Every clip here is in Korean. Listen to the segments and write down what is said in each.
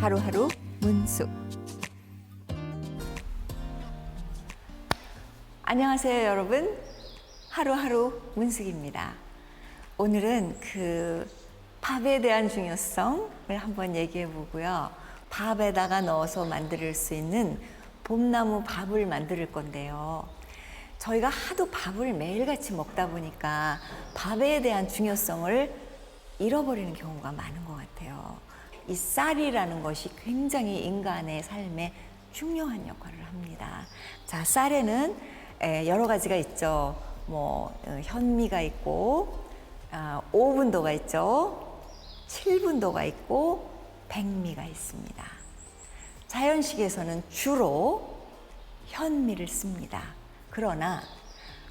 하루하루 문숙. 안녕하세요, 여러분. 하루하루 문숙입니다. 오늘은 그 밥에 대한 중요성을 한번 얘기해 보고요. 밥에다가 넣어서 만들 수 있는 봄나무 밥을 만들 건데요. 저희가 하도 밥을 매일같이 먹다 보니까 밥에 대한 중요성을 잃어버리는 경우가 많은 것 같아요. 이 쌀이라는 것이 굉장히 인간의 삶에 중요한 역할을 합니다. 자, 쌀에는 여러 가지가 있죠. 현미가 있고, 5분도가 있죠. 7분도가 있고, 백미가 있습니다. 자연식에서는 주로 현미를 씁니다. 그러나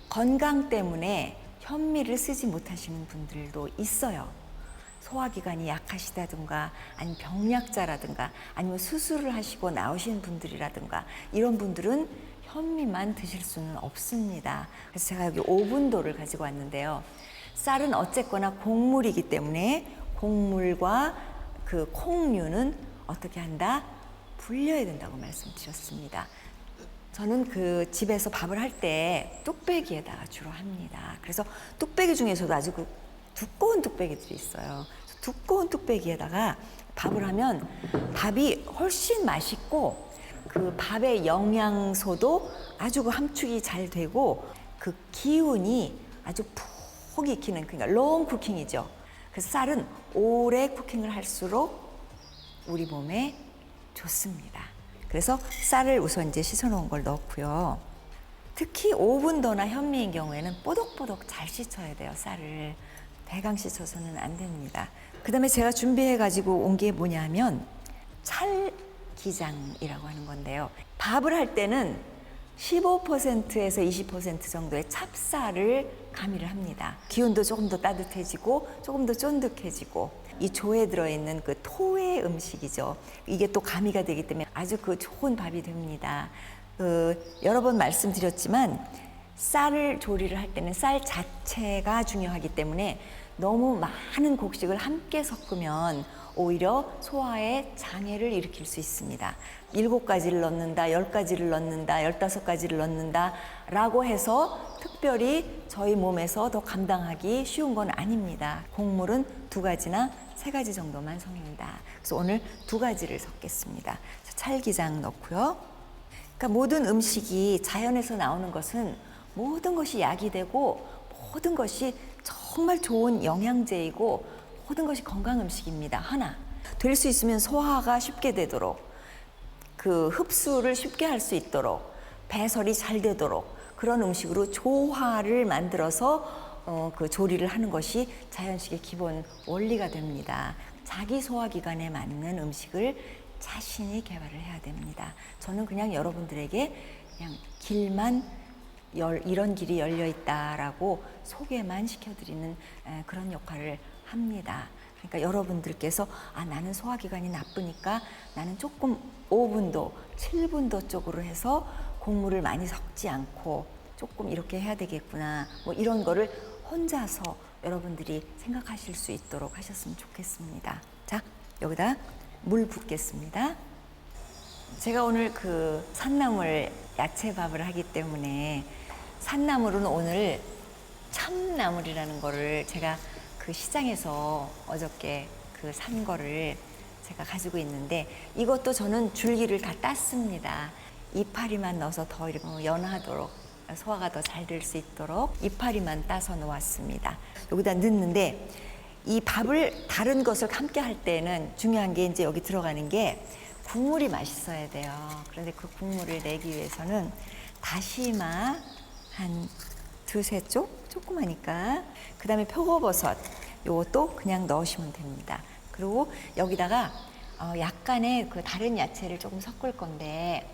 건강 때문에 현미를 쓰지 못하시는 분들도 있어요. 소화기관이 약하시다든가 아니면 병약자라든가 아니면 수술을 하시고 나오신 분들이라든가 이런 분들은 현미만 드실 수는 없습니다. 그래서 제가 여기 5분도를 가지고 왔는데요. 쌀은 어쨌거나 곡물이기 때문에 곡물과 그 콩류는 어떻게 한다? 불려야 된다고 말씀드렸습니다. 저는 그 집에서 밥을 할 때 뚝배기에다가 주로 합니다. 그래서 뚝배기 중에서도 아주 그 두꺼운 뚝배기들이 있어요. 두꺼운 뚝배기에다가 밥을 하면 밥이 훨씬 맛있고 그 밥의 영양소도 아주 그 함축이 잘 되고 그 기운이 아주 푹 익히는, 그러니까 롱 쿠킹이죠. 그래서 쌀은 오래 쿠킹을 할수록 우리 몸에 좋습니다. 그래서 쌀을 우선 이제 씻어 놓은 걸 넣고요. 특히 5분도나 현미인 경우에는 뽀독뽀독 잘 씻어야 돼요, 쌀을. 대강 씻어서는 안 됩니다. 그 다음에 제가 준비해 가지고 온 게 뭐냐면 찰기장이라고 하는 건데요. 밥을 할 때는 15%에서 20% 정도의 찹쌀을 가미를 합니다. 기운도 조금 더 따뜻해지고 조금 더 쫀득해지고 이 조에 들어있는 그 토의 음식이죠. 이게 또 가미가 되기 때문에 아주 그 좋은 밥이 됩니다. 여러 번 말씀드렸지만 쌀을 조리를 할 때는 쌀 자체가 중요하기 때문에 너무 많은 곡식을 함께 섞으면 오히려 소화에 장애를 일으킬 수 있습니다. 7가지를 넣는다, 10가지를 넣는다, 15가지를 넣는다 라고 해서 특별히 저희 몸에서 더 감당하기 쉬운 건 아닙니다. 곡물은 2가지나 3가지 정도만 섞는다. 그래서 오늘 2가지를 섞겠습니다. 찰기장 넣고요. 그러니까 모든 음식이 자연에서 나오는 것은 모든 것이 약이 되고 모든 것이 정말 좋은 영양제이고 모든 것이 건강 음식입니다. 하나, 될 수 있으면 소화가 쉽게 되도록, 그 흡수를 쉽게 할 수 있도록, 배설이 잘 되도록 그런 음식으로 조화를 만들어서 그 조리를 하는 것이 자연식의 기본 원리가 됩니다. 자기 소화기관에 맞는 음식을 자신이 개발을 해야 됩니다. 저는 그냥 여러분들에게 그냥 이런 길이 열려 있다라고 소개만 시켜드리는 그런 역할을 합니다. 그러니까 여러분들께서 나는 소화기관이 나쁘니까 나는 조금 5분도, 7분도 쪽으로 해서 곡물을 많이 섞지 않고 조금 이렇게 해야 되겠구나. 이런 거를 혼자서 여러분들이 생각하실 수 있도록 하셨으면 좋겠습니다. 자, 여기다 물 붓겠습니다. 제가 오늘 그 산나물 야채밥을 하기 때문에 산나물은 오늘 참나물이라는 거를 제가 그 시장에서 어저께 그 산 거를 제가 가지고 있는데 이것도 저는 줄기를 다 땄습니다. 이파리만 넣어서 더 이렇게 연하도록 소화가 더 잘 될 수 있도록 이파리만 따서 놓았습니다. 여기다 넣는데 이 밥을 다른 것을 함께 할 때는 중요한 게 이제 여기 들어가는 게 국물이 맛있어야 돼요. 그런데 그 국물을 내기 위해서는 다시마 한 2-3쪽 조그마니까, 그 다음에 표고버섯 요것도 그냥 넣으시면 됩니다. 그리고 여기다가 약간의 그 다른 야채를 조금 섞을 건데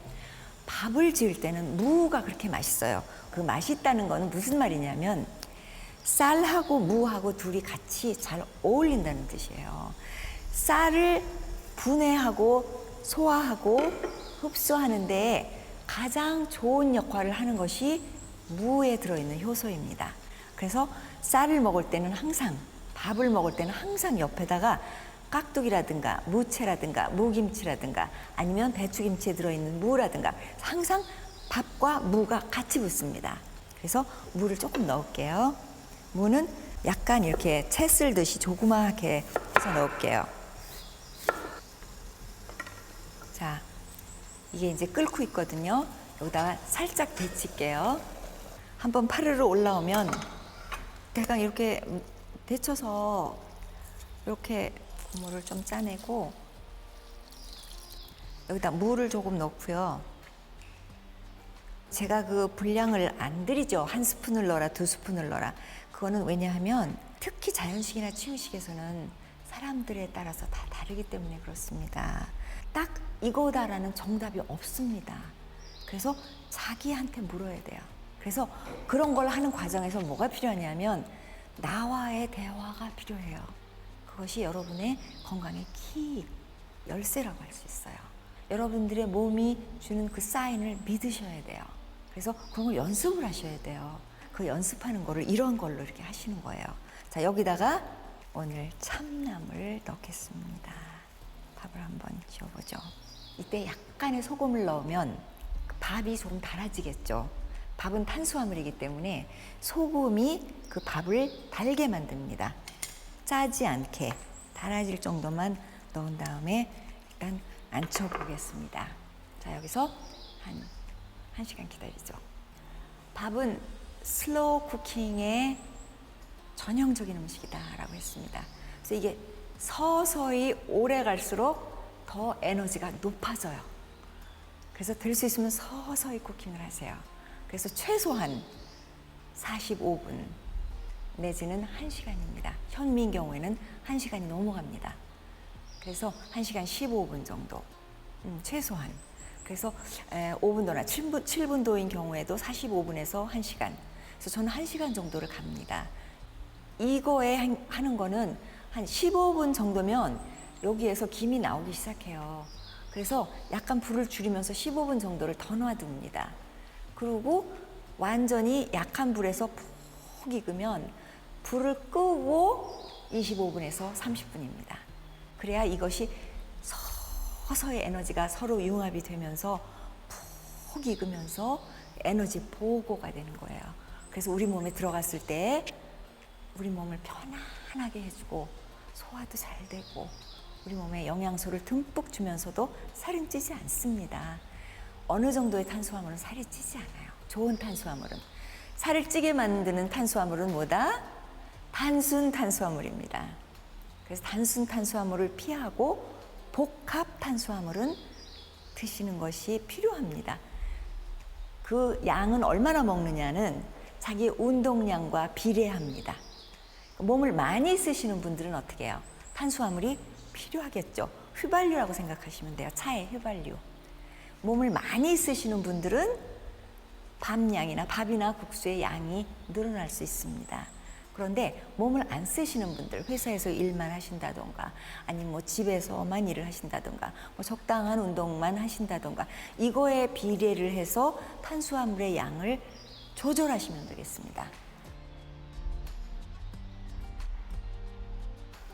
밥을 지을 때는 무가 그렇게 맛있어요. 그 맛있다는 거는 무슨 말이냐면 쌀하고 무하고 둘이 같이 잘 어울린다는 뜻이에요. 쌀을 분해하고 소화하고 흡수하는데 가장 좋은 역할을 하는 것이 무에 들어있는 효소입니다. 그래서 쌀을 먹을 때는 항상, 밥을 먹을 때는 항상 옆에다가 깍두기라든가 무채라든가 무김치라든가 아니면 배추김치에 들어있는 무라든가 항상 밥과 무가 같이 붙습니다. 그래서 무를 조금 넣을게요. 무는 약간 이렇게 채 썰듯이 조그맣게 해서 넣을게요. 자, 이게 이제 끓고 있거든요. 여기다가 살짝 데칠게요. 한번 파르르 올라오면 대강 이렇게 데쳐서 이렇게 국물을 좀 짜내고 여기다 물을 조금 넣고요. 제가 그 분량을 안 드리죠. 한 스푼을 넣어라, 두 스푼을 넣어라. 그거는 왜냐하면 특히 자연식이나 치유식에서는 사람들에 따라서 다 다르기 때문에 그렇습니다. 딱 이거다라는 정답이 없습니다. 그래서 자기한테 물어야 돼요. 그래서 그런 걸 하는 과정에서 뭐가 필요하냐면 나와의 대화가 필요해요. 그것이 여러분의 건강의 키, 열쇠라고 할 수 있어요. 여러분들의 몸이 주는 그 사인을 믿으셔야 돼요. 그래서 그런 걸 연습을 하셔야 돼요. 그 연습하는 거를 이런 걸로 이렇게 하시는 거예요. 자, 여기다가 오늘 참나물 넣겠습니다. 밥을 한번 지어보죠. 이때 약간의 소금을 넣으면 밥이 조금 달아지겠죠. 밥은 탄수화물이기 때문에 소금이 그 밥을 달게 만듭니다. 짜지 않게 달아질 정도만 넣은 다음에 일단 안쳐보겠습니다. 자, 여기서 한 시간 기다리죠. 밥은 슬로우 쿠킹의 전형적인 음식이다라고 했습니다. 그래서 이게 서서히 오래 갈수록 더 에너지가 높아져요. 그래서 될 수 있으면 서서히 쿠킹을 하세요. 그래서 최소한 45분 내지는 1시간입니다. 현미인 경우에는 1시간이 넘어갑니다. 그래서 1시간 15분 정도 최소한. 그래서 5분도나 7분도인 경우에도 45분에서 1시간. 그래서 저는 1시간 정도를 갑니다. 이거에 하는 거는 한 15분 정도면 여기에서 김이 나오기 시작해요. 그래서 약간 불을 줄이면서 15분 정도를 더 놔둡니다. 그리고 완전히 약한 불에서 푹 익으면 불을 끄고 25분에서 30분입니다. 그래야 이것이 서서히 에너지가 서로 융합이 되면서 푹 익으면서 에너지 보고가 되는 거예요. 그래서 우리 몸에 들어갔을 때 우리 몸을 편안하게 해주고 소화도 잘 되고 우리 몸에 영양소를 듬뿍 주면서도 살은 찌지 않습니다. 어느 정도의 탄수화물은 살이 찌지 않아요. 좋은 탄수화물은. 살을 찌게 만드는 탄수화물은 뭐다? 단순 탄수화물입니다. 그래서 단순 탄수화물을 피하고 복합 탄수화물은 드시는 것이 필요합니다. 그 양은 얼마나 먹느냐는 자기 운동량과 비례합니다. 몸을 많이 쓰시는 분들은 어떻게 해요? 탄수화물이 필요하겠죠. 휘발유라고 생각하시면 돼요. 차의 휘발유. 몸을 많이 쓰시는 분들은 밥량이나 밥이나 국수의 양이 늘어날 수 있습니다. 그런데 몸을 안 쓰시는 분들, 회사에서 일만 하신다던가 아니면 뭐 집에서만 일을 하신다던가 뭐 적당한 운동만 하신다던가 이거에 비례를 해서 탄수화물의 양을 조절하시면 되겠습니다.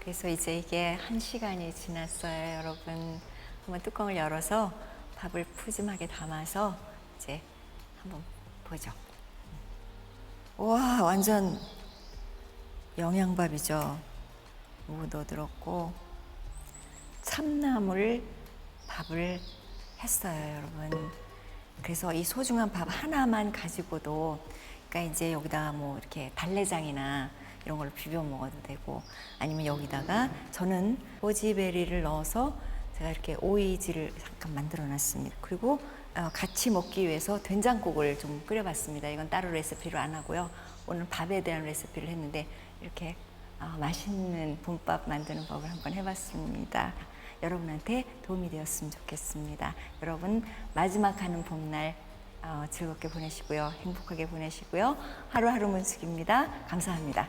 그래서 이제 이게 1시간이 지났어요, 여러분. 한번 뚜껑을 열어서 밥을 푸짐하게 담아서 이제 한번 보죠. 와, 완전 영양밥이죠. 무도 들었고 참나물 밥을 했어요, 여러분. 그래서 이 소중한 밥 하나만 가지고도 그러니까 이제 여기다가 뭐 이렇게 달래장이나 이런 걸 비벼 먹어도 되고 아니면 여기다가 저는 고지베리를 넣어서 제가 이렇게 오이지를 잠깐 만들어 놨습니다. 그리고 같이 먹기 위해서 된장국을 좀 끓여봤습니다. 이건 따로 레시피로 안 하고요. 오늘 밥에 대한 레시피를 했는데 이렇게 맛있는 봄밥 만드는 법을 한번 해봤습니다. 여러분한테 도움이 되었으면 좋겠습니다. 여러분 마지막 하는 봄날 즐겁게 보내시고요. 행복하게 보내시고요. 하루하루 문숙입니다. 감사합니다.